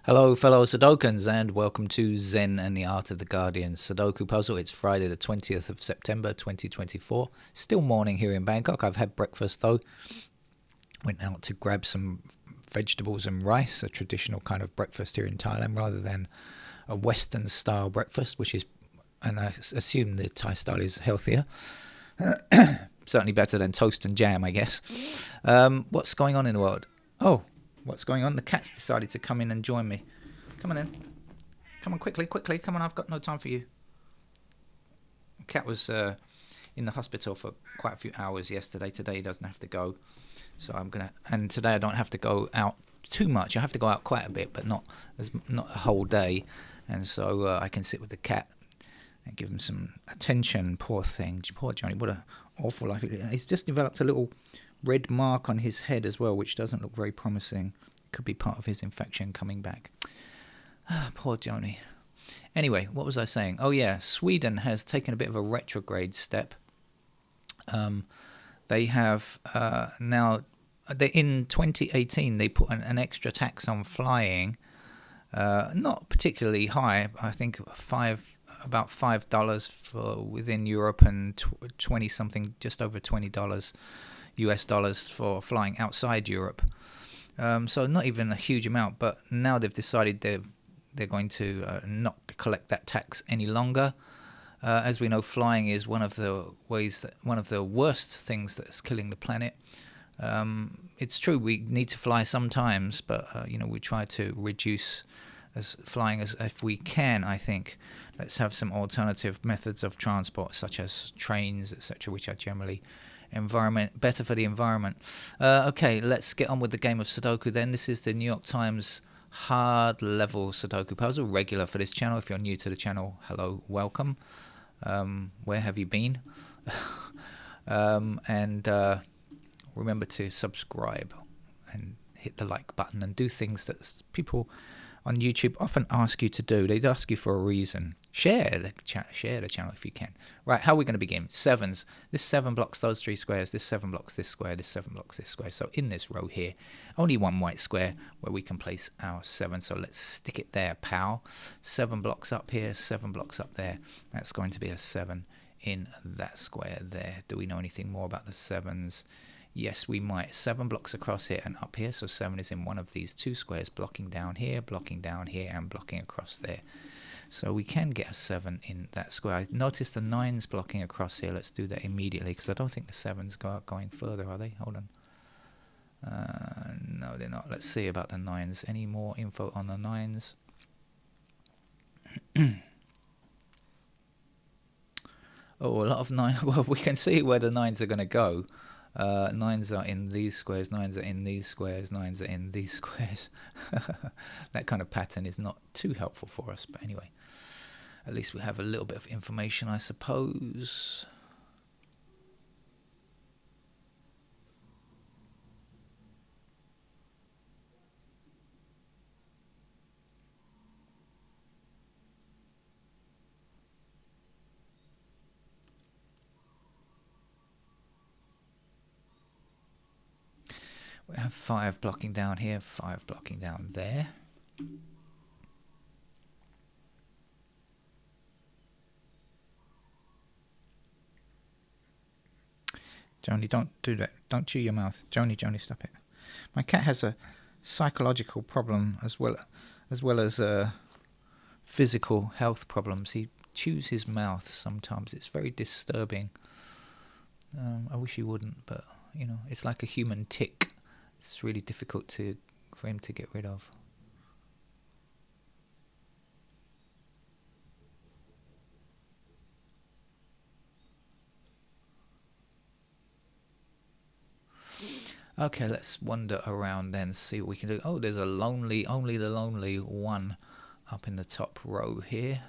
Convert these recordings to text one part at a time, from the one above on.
Hello, fellow Sudokans, and welcome to Zen and the Art of the Guardian Sudoku Puzzle. It's Friday the 20th of September 2024. Still morning here in Bangkok. I've had breakfast though. Went out to grab some vegetables and rice, a traditional kind of breakfast here in Thailand, rather than a Western style breakfast, which is, and I assume the Thai style is healthier. Certainly better than toast and jam, I guess. What's going on in the world? Oh, what's going on? The cat's decided to come in and join me. Come on in. Come on, quickly. Come on, I've got no time for you. The cat was in the hospital for quite a few hours yesterday. Today he doesn't have to go. So and today I don't have to go out too much. I have to go out quite a bit, but not a whole day. And so I can sit with the cat and give him some attention. Poor thing. Poor Johnny. What an awful life. He's just developed a little red mark on his head as well, which doesn't look very promising. It could be part of his infection coming back. Poor Johnny. Anyway, what was I saying? Oh yeah, Sweden has taken a bit of a retrograde step. They have now, in 2018, they put an extra tax on flying. Not particularly high. I think about $5 for within Europe, and 20 something, just over $20 US dollars for flying outside Europe. So not even a huge amount, but now they've decided they're going to not collect that tax any longer. As we know, flying is one of the worst things that's killing the planet. It's true we need to fly sometimes, but we try to reduce flying as if we can. I think let's have some alternative methods of transport, such as trains, etc., which are generally better for the environment. Okay, let's get on with the game of Sudoku then. This is the New York Times hard level Sudoku puzzle, regular for this channel. If you're new to the channel, hello, welcome. Where have you been? And remember to subscribe and hit the like button and do things that people on YouTube often ask you to do. They'd ask you for a reason. Share the channel if you can. Right, how are we going to begin? Sevens. This 7 blocks those 3 squares. This 7 blocks this square. This 7 blocks this square. So in this row here, only one white square where we can place our 7. So let's stick it there, pal. 7 blocks up here, 7 blocks up there. That's going to be a 7 in that square there. Do we know anything more about the 7s? Yes, we might. 7 blocks across here and up here. So 7 is in one of these 2 squares, blocking down here, and blocking across there. So we can get a 7 in that square. I noticed the 9's blocking across here. Let's do that immediately, because I don't think the 7's going further, are they? Hold on. No, they're not. Let's see about the 9's. Any more info on the 9's? Oh, a lot of 9. Well, we can see where the 9's are going to go. 9's are in these squares, 9's are in these squares, 9's are in these squares. That kind of pattern is not too helpful for us, but anyway, at least we have a little bit of information, I suppose. We have 5 blocking down here, 5 blocking down there. Joni, don't do that. Don't chew your mouth. Joni, stop it. My cat has a psychological problem as well as physical health problems. He chews his mouth sometimes. It's very disturbing. I wish he wouldn't, but it's like a human tick. It's really difficult for him to get rid of. Okay, let's wander around then, see what we can do. Oh, there's only the lonely one up in the top row here.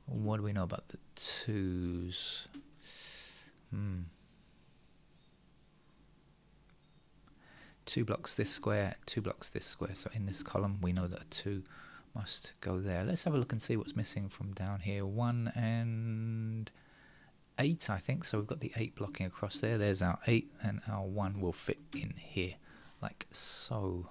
What do we know about the 2's? 2 blocks this square, 2 blocks this square. So in this column, we know that a 2 must go there. Let's have a look and see what's missing from down here. 1 and 8, I think. So we've got the 8 blocking across there. There's our 8, and our 1 will fit in here, like so.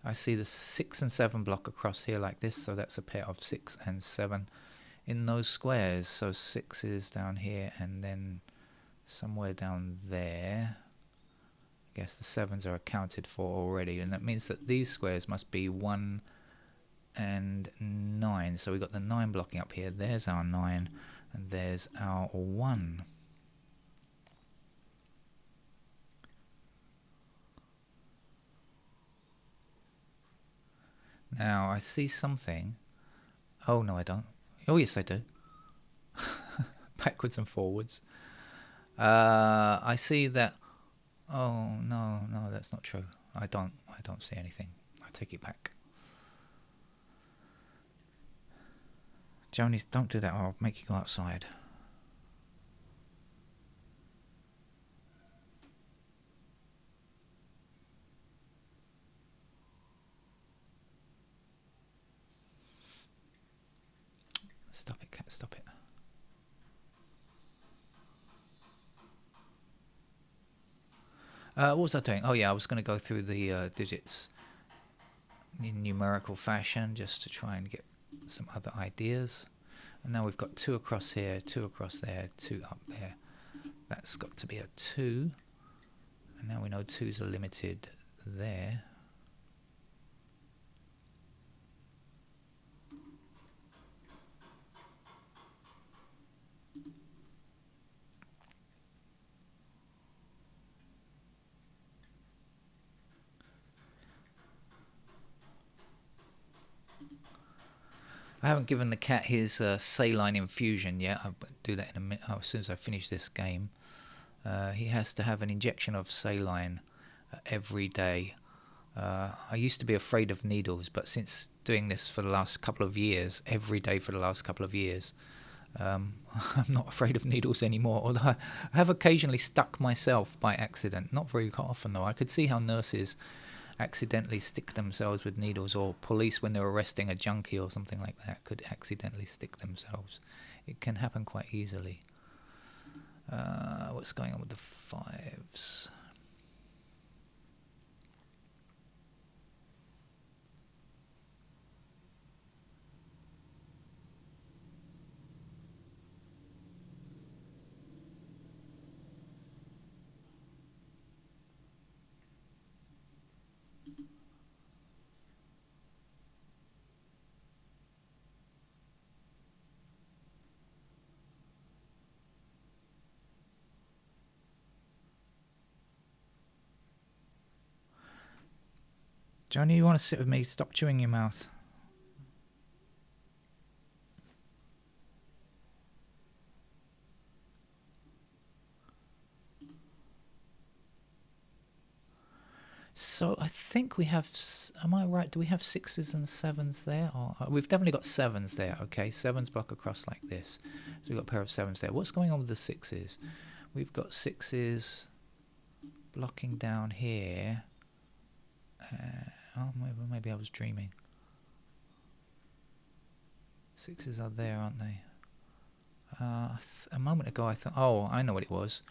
I see the 6 and 7 block across here like this, so that's a pair of 6 and 7 in those squares. So 6 is down here and then somewhere down there. I guess the 7s are accounted for already, and that means that these squares must be 1 and 9. So we've got the 9 blocking up here. There's our 9 and there's our 1. Now I see something. Oh no, I don't. Oh yes, I do. Backwards and forwards. I see that. Oh no, that's not true. I don't see anything. I take it back. Jonies, don't do that or I'll make you go outside. Stop it, cat, stop it. What was I doing? Oh yeah, I was going to go through the digits in numerical fashion just to try and get some other ideas. And now we've got 2 across here, 2 across there, 2 up there. That's got to be a 2. And now we know 2s are limited there. I haven't given the cat his saline infusion yet. I'll do that in a minute. As soon as I finish this game. He has to have an injection of saline every day. I used to be afraid of needles, but since doing this for the last couple of years, every day for the last couple of years, I'm not afraid of needles anymore. Although I have occasionally stuck myself by accident. Not very often though. I could see how nurses accidentally stick themselves with needles, or police when they're arresting a junkie or something like that could accidentally stick themselves. It can happen quite easily. What's going on with the 5s? Johnny, you want to sit with me? Stop chewing your mouth. So I think we have. Am I right? Do we have 6s and 7s there? Or we've definitely got 7s there. Okay, 7s block across like this. So we've got a pair of 7s there. What's going on with the 6s? We've got 6s blocking down here. Oh, maybe I was dreaming. 6s are there, aren't they? A moment ago I thought, oh, I know what it was.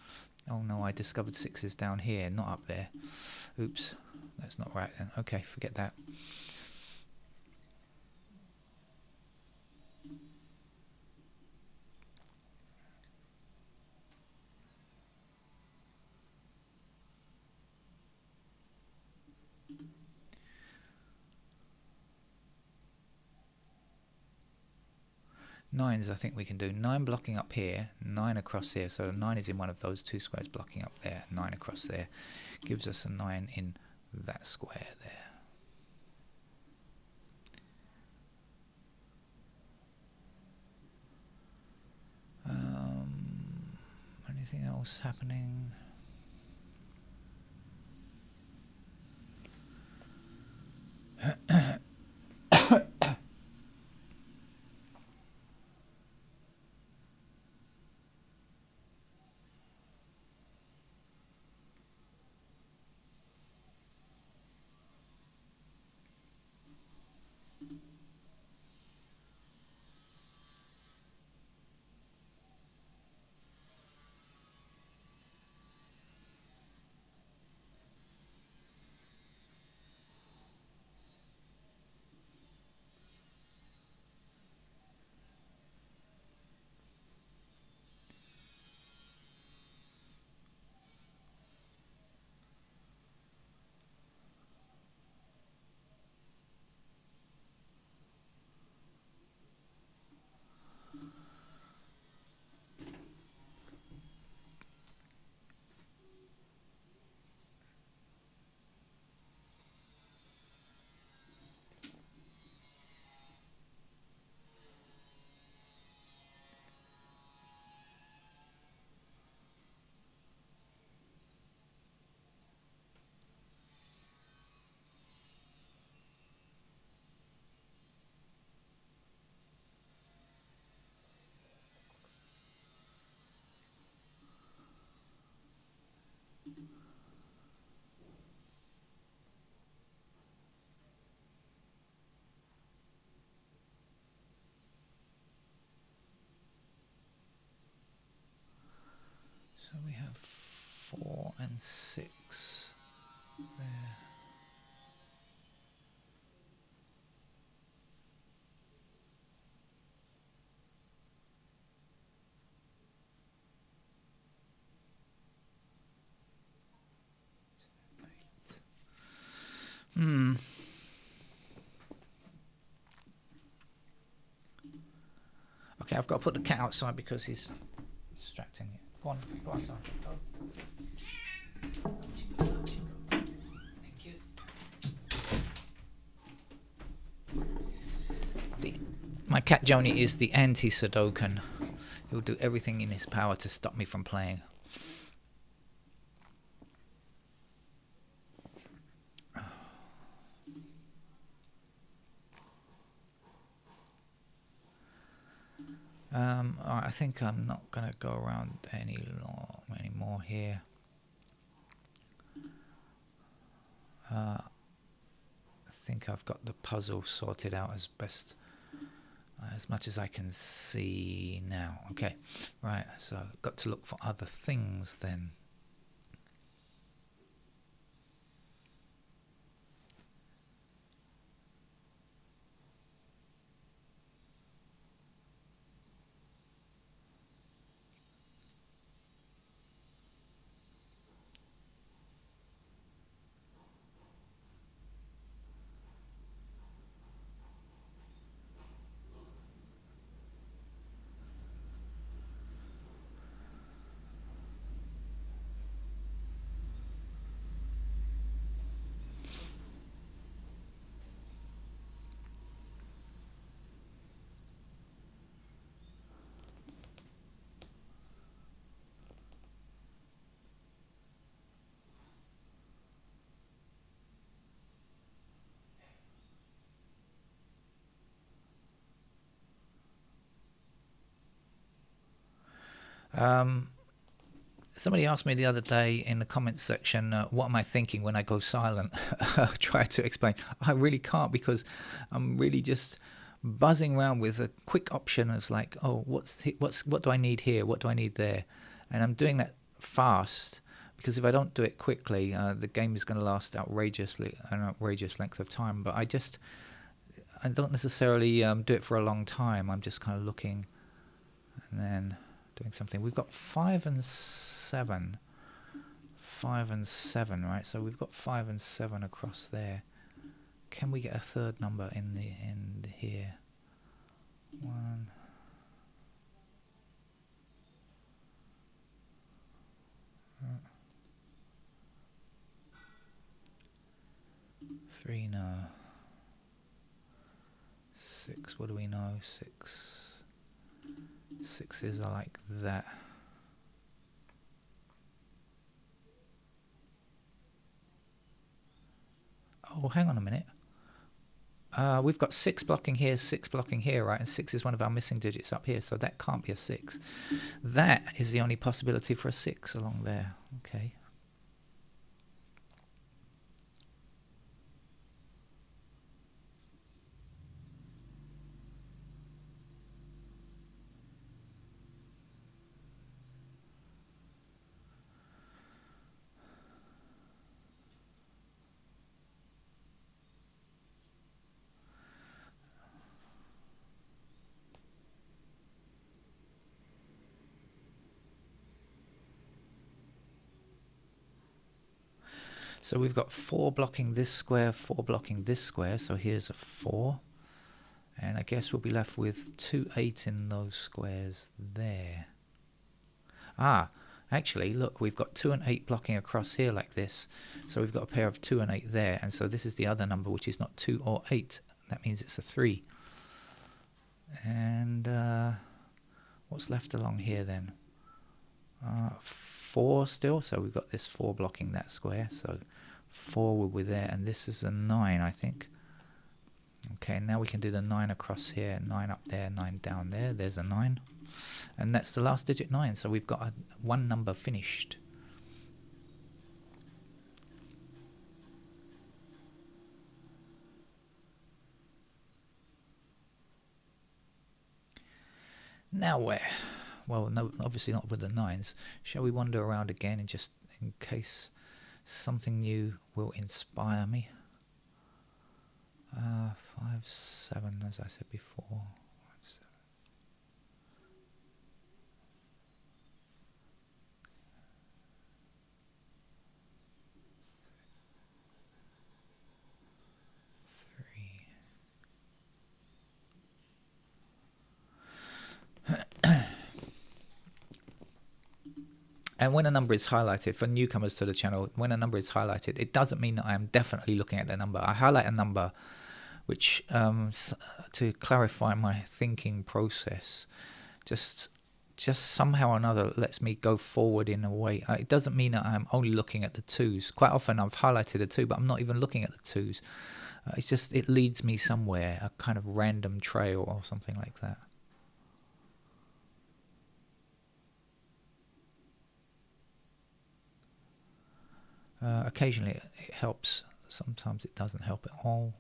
Oh no, I discovered 6s down here, not up there. Oops, that's not right then. Okay, forget that. Nines, I think we can do 9 blocking up here, 9 across here. So 9 is in one of those 2 squares blocking up there. 9 across there gives us a 9 in that square there. Anything else happening? So we have 4 and 6 there. Okay, I've got to put the cat outside because he's distracting it. Go on, go outside. Go. Thank you. My cat Joni is the anti-Sudokan. He'll do everything in his power to stop me from playing. Alright, I think I'm not gonna go around any more here. I think I've got the puzzle sorted out as best as much as I can see now. Okay, right, so I've got to look for other things then. Somebody asked me the other day in the comments section, what am I thinking when I go silent? I try to explain. I really can't because I'm really just buzzing around with a quick option as like, oh, what do I need here? What do I need there? And I'm doing that fast because if I don't do it quickly, the game is going to last an outrageous length of time. But I don't necessarily do it for a long time. I'm just kind of looking and then doing something. We've got 5 and 7, right? So we've got 5 and 7 across there. Can we get a third number in here? 1. 3, no. 6, what do we know? 6. 6s are like that. Oh, hang on a minute. We've got 6 blocking here, 6 blocking here, right? And 6 is one of our missing digits up here, so that can't be a 6. That is the only possibility for a 6 along there. Okay. So we've got 4 blocking this square, 4 blocking this square, so here's a 4. And I guess we'll be left with 2 8 in those squares there. Actually, look, we've got 2 and 8 blocking across here like this. So we've got a pair of 2 and 8 there, and so this is the other number, which is not 2 or 8. That means it's a 3. And what's left along here then? 4 still, so we've got this 4 blocking that square, so 4 will be there, and this is a 9, I think. Okay, now we can do the 9 across here, 9 up there, 9 down there. There's a 9, and that's the last digit, 9, so we've got one number finished. Now where? well, no, obviously not with the 9s. Shall we wander around again, and just in case something new will inspire me? 5, 7, as I said before. 5, 7. And when a number is highlighted, for newcomers to the channel, when a number is highlighted, it doesn't mean that I am definitely looking at the number. I highlight a number which, to clarify my thinking process, just somehow or another lets me go forward in a way. It doesn't mean that I'm only looking at the 2s. Quite often I've highlighted a 2, but I'm not even looking at the 2s. It's just, it leads me somewhere, a kind of random trail or something like that. Occasionally it helps, sometimes it doesn't help at all.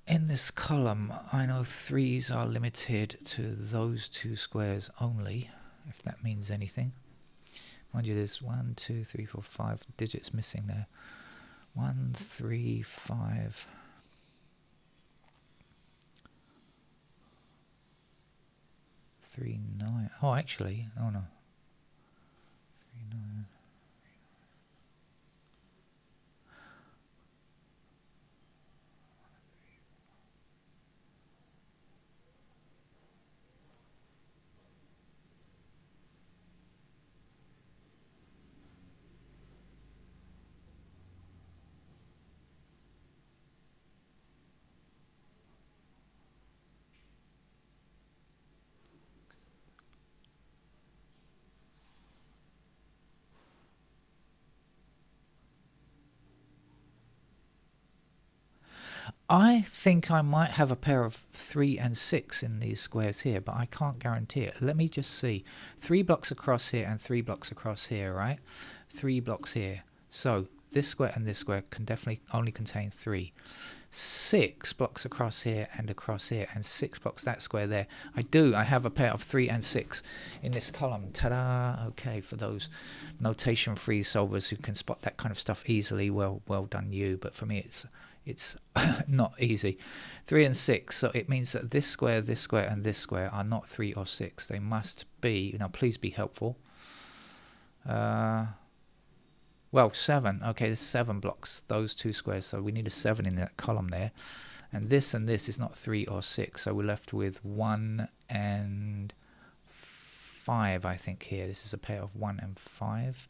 In this column, I know 3s are limited to those 2 squares only, if that means anything. Mind you, there's 1, 2, 3, 4, 5 digits missing there. 1, 3, 5. 3, 9. Oh, actually, oh no. 3, 9. I think I might have a pair of 3 and 6 in these squares here, but I can't guarantee it. Let me just see. 3 blocks across here and 3 blocks across here, right? 3 blocks here. So this square and this square can definitely only contain 3. 6 blocks across here and 6 blocks that square there. I have a pair of 3 and 6 in this column. Ta-da! Okay, for those notation free solvers who can spot that kind of stuff easily, well done you. But for me, it's not easy. 3 and 6, so it means that this square, and this square are not 3 or 6. They must be, now please be helpful. Well, 7. Okay, there's 7 blocks, those 2 squares, so we need a 7 in that column there. And this is not 3 or 6, so we're left with 1 and 5, I think, here. This is a pair of 1 and 5.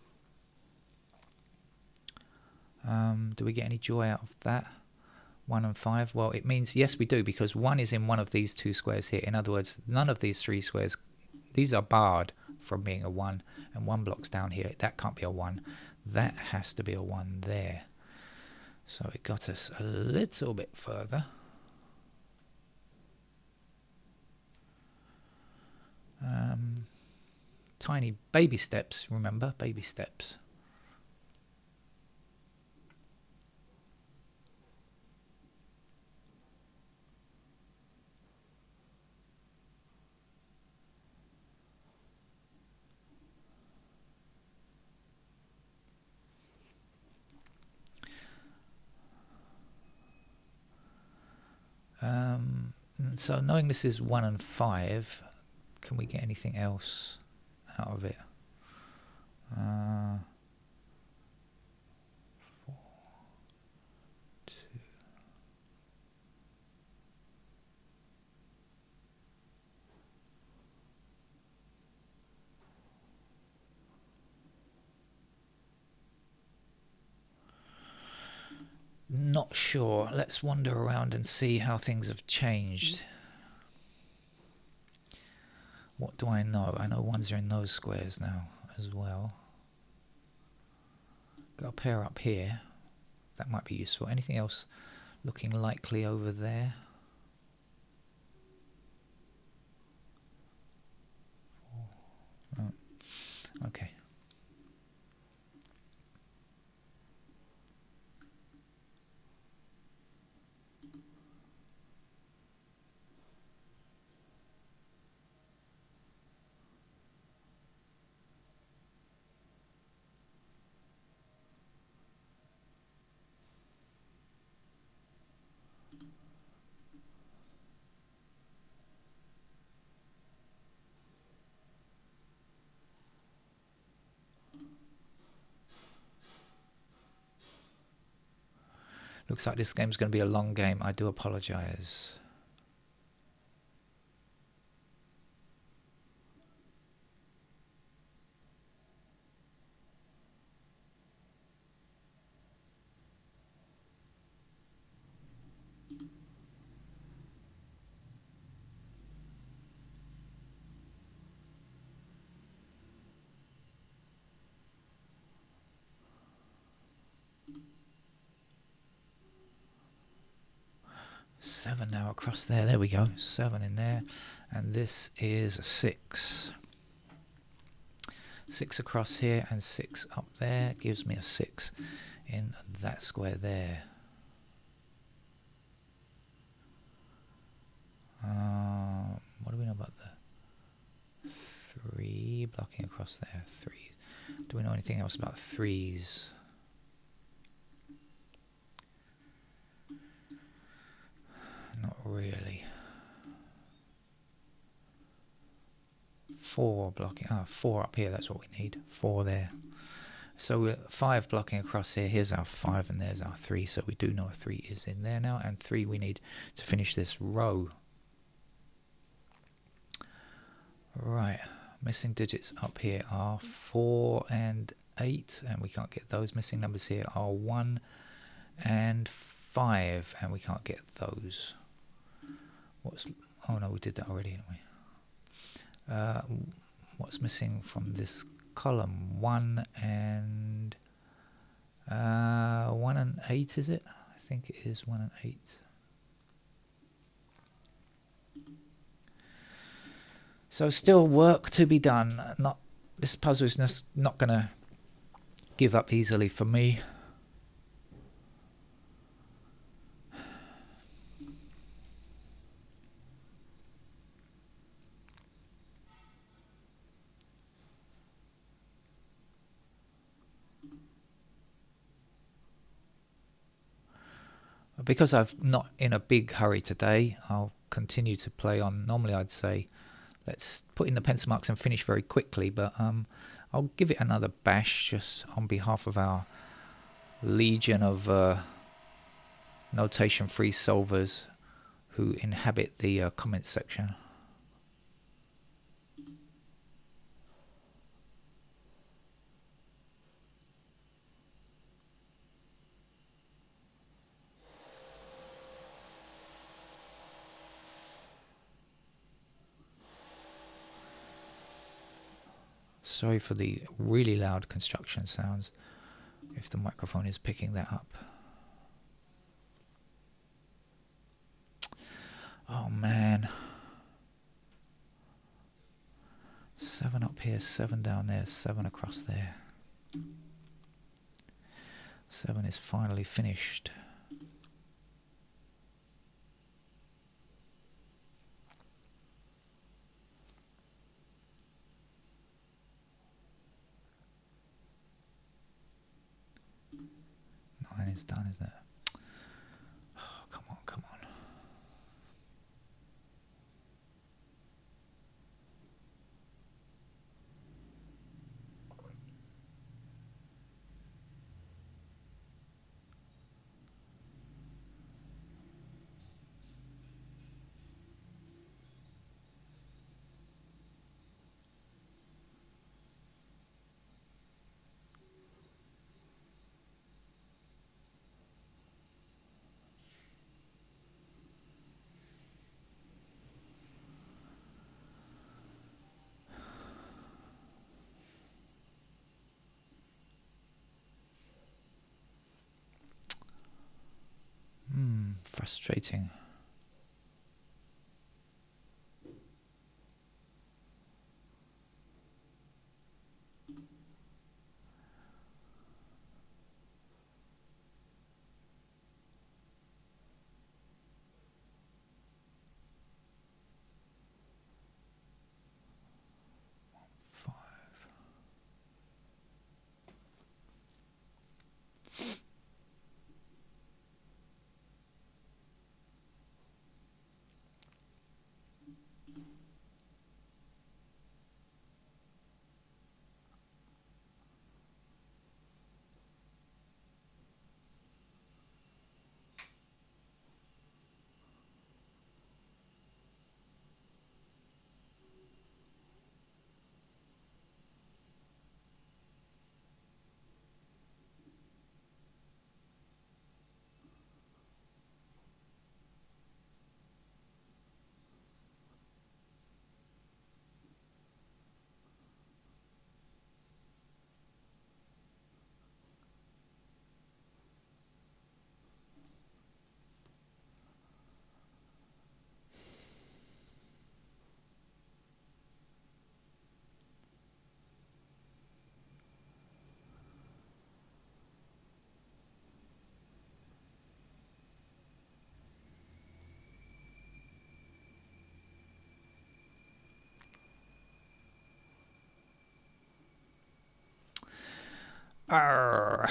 Do we get any joy out of that? 1 and 5? Well, it means yes, we do, because 1 is in one of these 2 squares here. In other words, none of these 3 squares, these are barred from being a 1, and 1 block's down here. That can't be a 1. That has to be a 1 there. So it got us a little bit further. Tiny baby steps, remember, baby steps. So knowing this is 1 and 5, can we get anything else out of it? 4, 2. Not sure. Let's wander around and see how things have changed. What do I know? I know 1s are in those squares now as well. Got a pair up here. That might be useful. Anything else looking likely over there? 4. Looks like this game's going to be a long game. I do apologise. Seven now across there. There we go. 7 in there. And this is a 6. 6 across here and 6 up there. Gives me a 6 in that square there. What do we know about the 3 blocking across there? 3. Do we know anything else about 3s? Not really. 4 blocking. 4 up here. That's what we need. 4 there. So we're 5 blocking across here. Here's our 5 and there's our 3. So we do know a 3 is in there now. And 3 we need to finish this row. Right. Missing digits up here are 4 and 8. And we can't get those. Missing numbers here are 1 and 5. And we can't get those. Oh no, we did that already, didn't we? What's missing from this column? 1 and 8, is it? I think it is 1 and 8. So still work to be done. This puzzle is just not going to give up easily for me. Because I'm not in a big hurry today, I'll continue to play on. Normally I'd say let's put in the pencil marks and finish very quickly, but I'll give it another bash just on behalf of our legion of notation-free solvers who inhabit the comment section. Sorry for the really loud construction sounds, if the microphone is picking that up. Oh man. 7 up here, 7 down there, 7 across there. 7 is finally finished. It's done, isn't it? Oh, come on, come on. Frustrating. Arr.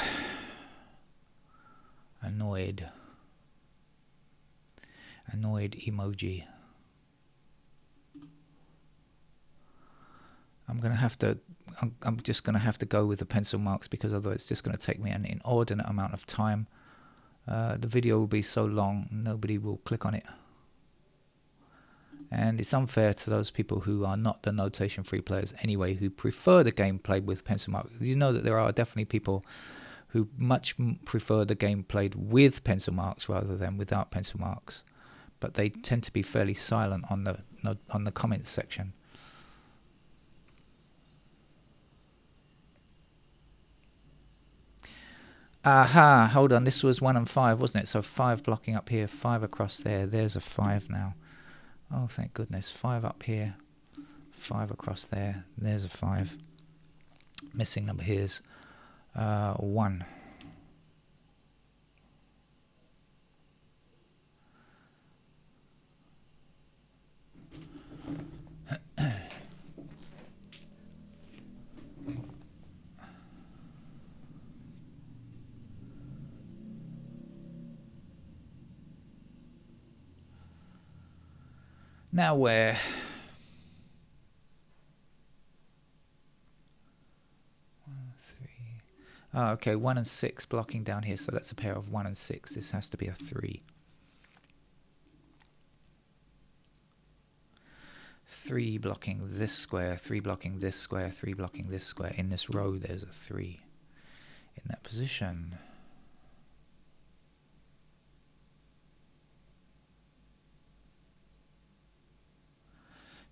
Annoyed emoji. I'm just gonna have to go with the pencil marks, because otherwise it's just gonna take me an inordinate amount of time. The video will be so long, nobody will click on it. And it's unfair to those people who are not the notation free players anyway, who prefer the game played with pencil marks. You know that there are definitely people who much prefer the game played with pencil marks rather than without pencil marks, but they tend to be fairly silent on the comments section. Aha, hold on, this was 1 and 5, wasn't it? So 5 blocking up here, 5 across there. There's a 5 now. Oh, thank goodness. 5 up here, 5 across there. There's a 5. Missing number here's 1. Now where? Oh, okay, 1 and 6 blocking down here, so that's a pair of 1 and 6. This has to be a 3. 3 blocking this square, 3 blocking this square, 3 blocking this square. In this row, there's a 3 in that position.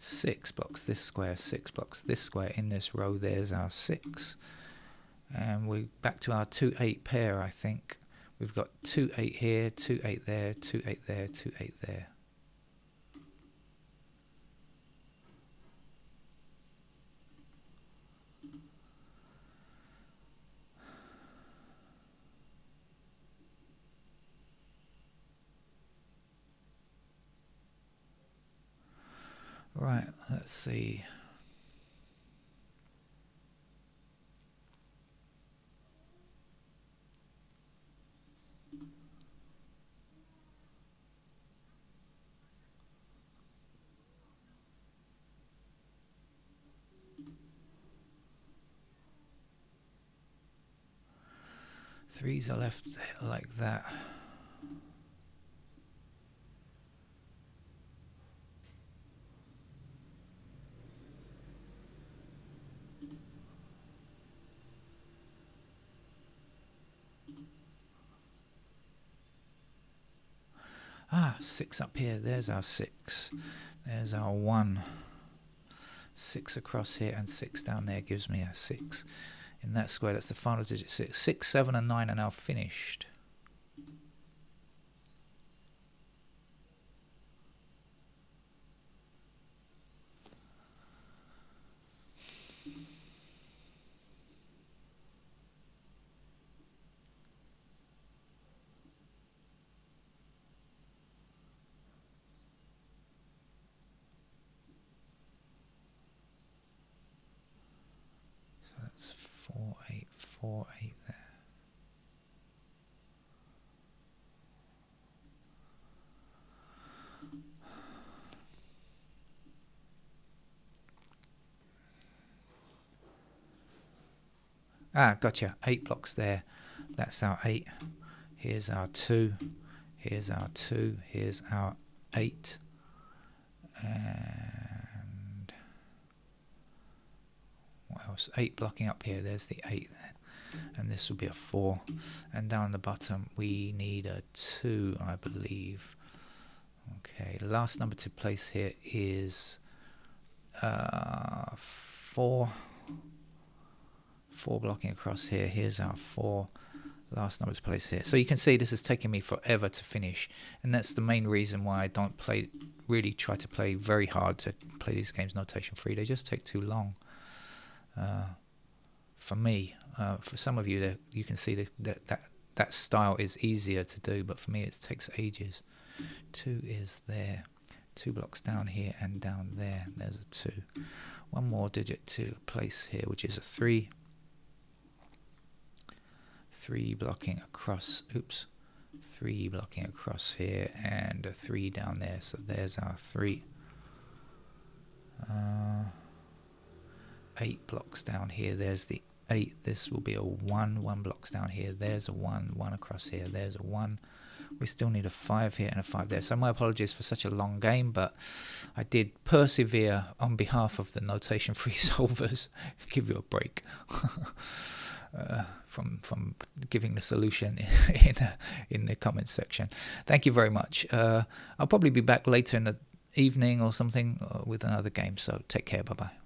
Six blocks this square, 6 blocks this square. In this row, there's our 6. And we're back to our 2-8 pair, I think. We've got 2-8 here, 2-8 there, 2-8 there, 2-8 there. Right, let's see. Threes are left like that. Ah, 6 up here. There's our 6. There's our 1. 6 across here and 6 down there gives me a 6. In that square, that's the final digit 6. 6, 7 and 9 are now finished. That's 4, 8, 4, 8 there. Ah, gotcha. 8 blocks there. That's our 8. Here's our 2. Here's our 2. Here's our 8. And what else? 8 blocking up here. There's the 8 there. And this will be a 4. And down the bottom we need a 2, I believe. Okay, the last number to place here is 4. 4 blocking across here. Here's our 4. Last number to place here. So you can see this is taking me forever to finish, and that's the main reason why I don't really try to play very hard to play these games notation free. They just take too long. For me, for some of you, you can see that style is easier to do, but for me it takes ages. 2 is there. 2 blocks down here and down there. There's a 2. 1 more digit to place here, which is a 3. 3 blocking across. Oops. 3 blocking across here, and a 3 down there. So there's our 3. 8 blocks down here. There's the 8. This will be a 1. 1 blocks down here. There's a 1. 1 across here. There's a 1. We still need a 5 here and a 5 there. So my apologies for such a long game, but I did persevere on behalf of the notation-free solvers. Give you a break from giving the solution in the comments section. Thank you very much. I'll probably be back later in the evening or something with another game. So take care. Bye-bye.